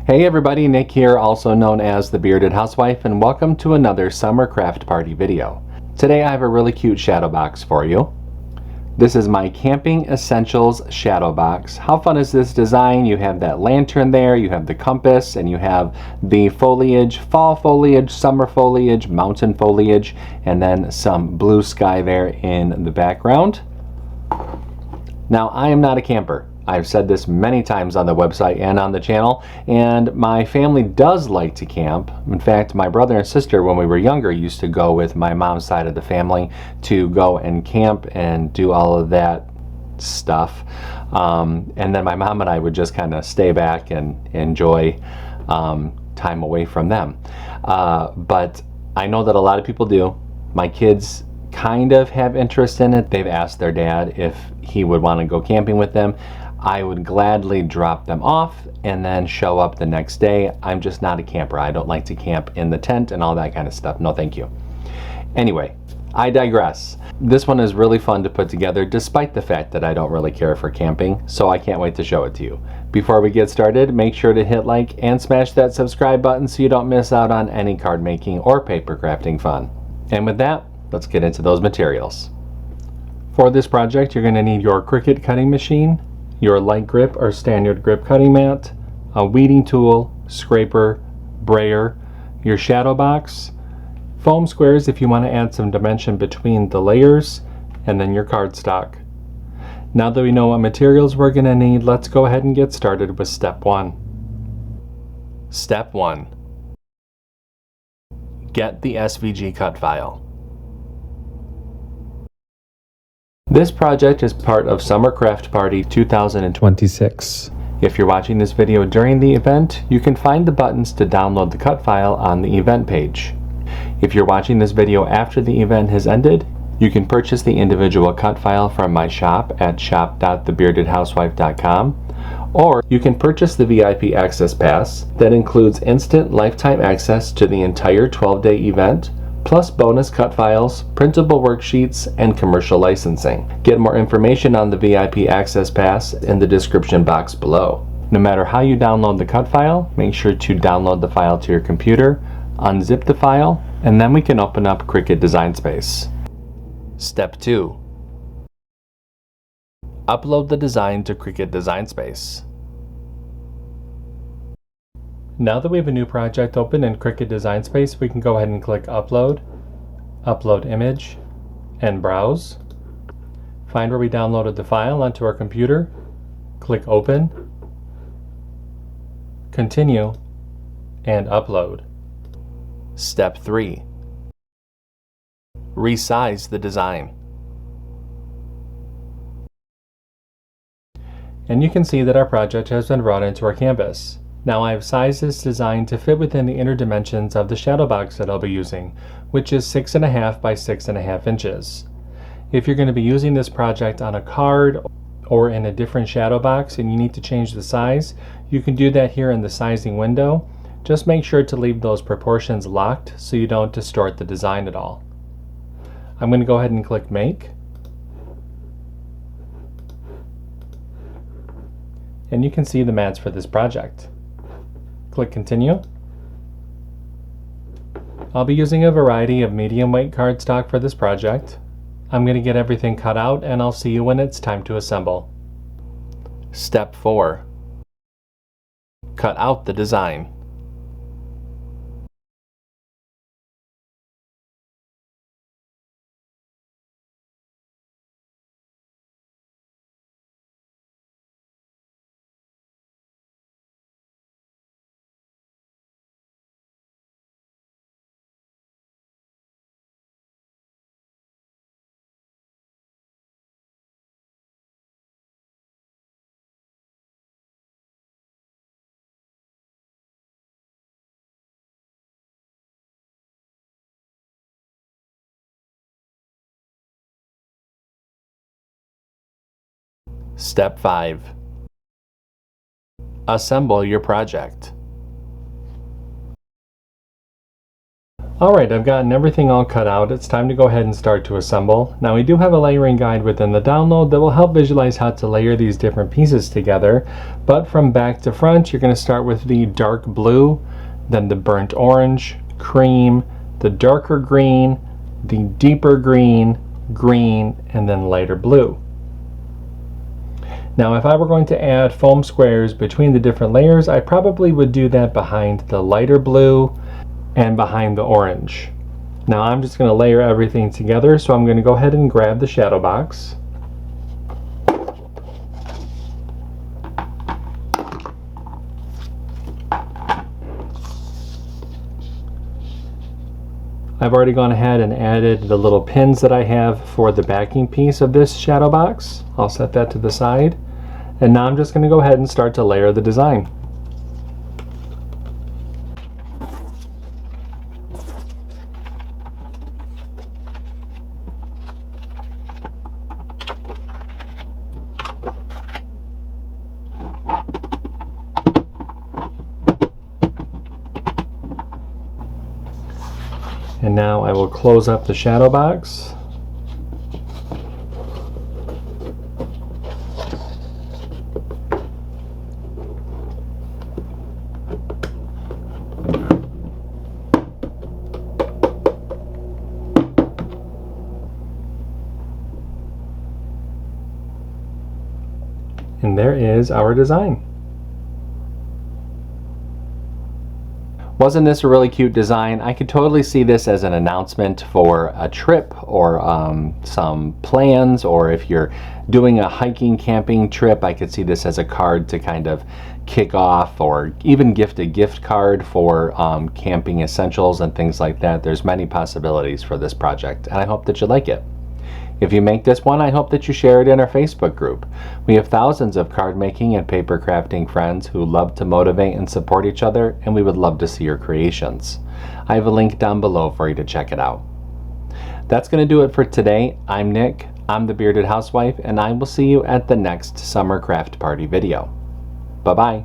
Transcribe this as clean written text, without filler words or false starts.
Hey everybody, Nick here, also known as the Bearded Housewife, and welcome to another summer craft party video. Today I have a really cute shadow box for you. This is my Camping Essentials shadow box. How fun is this design? You have that lantern there, you have the compass, and you have the foliage, fall foliage, summer foliage, mountain foliage, and then some blue sky there in the background. Now, I am not a camper. I've said this many times on the website and on the channel, and my family does like to camp. In fact, my brother and sister, when we were younger, used to go with my mom's side of the family to go and camp and do all of that stuff. And then my mom and I would just kind of stay back and enjoy time away from them. But I know that a lot of people do. My kids kind of have interest in it. They've asked their dad if he would want to go camping with them. I would gladly drop them off and then show up the next day. I'm just not a camper. I don't like to camp in the tent and all that kind of stuff. No, thank you. Anyway, I digress. This one is really fun to put together despite the fact that I don't really care for camping, so I can't wait to show it to you. Before we get started, make sure to hit like and smash that subscribe button so you don't miss out on any card making or paper crafting fun. And with that, let's get into those materials. For this project, you're going to need your CRICUT cutting machine, your light grip or standard grip cutting mat, a weeding tool, scraper, brayer, your shadow box, foam squares if you want to add some dimension between the layers, and then your cardstock. Now that we know what materials we're going to need, let's go ahead and get started with step 1. Step 1. Get the SVG cut file. This project is part of Summer Craft Party 2026. If you're watching this video during the event, you can find the buttons to download the cut file on the event page. If you're watching this video after the event has ended, you can purchase the individual cut file from my shop at shop.thebeardedhousewife.com, or you can purchase the VIP Access Pass that includes instant lifetime access to the entire 12-day event, plus bonus cut files, printable worksheets, and commercial licensing. Get more information on the VIP Access Pass in the description box below. No matter how you download the cut file, make sure to download the file to your computer, unzip the file, and then we can open up CRICUT Design Space. Step 2. Upload the design to CRICUT Design Space. Now that we have a new project open in CRICUT Design Space, we can go ahead and click Upload, Upload Image, and Browse. Find where we downloaded the file onto our computer, click Open, Continue, and Upload. Step 3. Resize the design. And you can see that our project has been brought into our canvas. Now I have sized this design to fit within the inner dimensions of the shadow box that I'll be using, which is 6.5 by 6.5 inches. If you're going to be using this project on a card or in a different shadow box and you need to change the size, you can do that here in the sizing window. Just make sure to leave those proportions locked so you don't distort the design at all. I'm going to go ahead and click Make. And you can see the mats for this project. Click Continue. I'll be using a variety of medium weight cardstock for this project. I'm going to get everything cut out and I'll see you when it's time to assemble. Step 4. Cut out the design. Step 5. Assemble your project. Alright, I've gotten everything all cut out. It's time to go ahead and start to assemble. Now we do have a layering guide within the download that will help visualize how to layer these different pieces together. But from back to front, you're going to start with the dark blue, then the burnt orange, cream, the darker green, the deeper green, green, and then lighter blue. Now if I were going to add foam squares between the different layers, I probably would do that behind the lighter blue and behind the orange. Now I'm just going to layer everything together, so I'm going to go ahead and grab the shadow box. I've already gone ahead and added the little pins that I have for the backing piece of this shadow box. I'll set that to the side. And now I'm just going to go ahead and start to layer the design. And now I will close up the shadow box. And there is our design. Wasn't this a really cute design? I could totally see this as an announcement for a trip or some plans, or if you're doing a hiking, camping trip, I could see this as a card to kind of kick off, or even gift a gift card for camping essentials and things like that. There's many possibilities for this project, and I hope that you like it. If you make this one, I hope that you share it in our Facebook group. We have thousands of card making and paper crafting friends who love to motivate and support each other, and we would love to see your creations. I have a link down below for you to check it out. That's going to do it for today. I'm Nick, I'm the Bearded Housewife, and I will see you at the next summer craft party video. Bye-bye.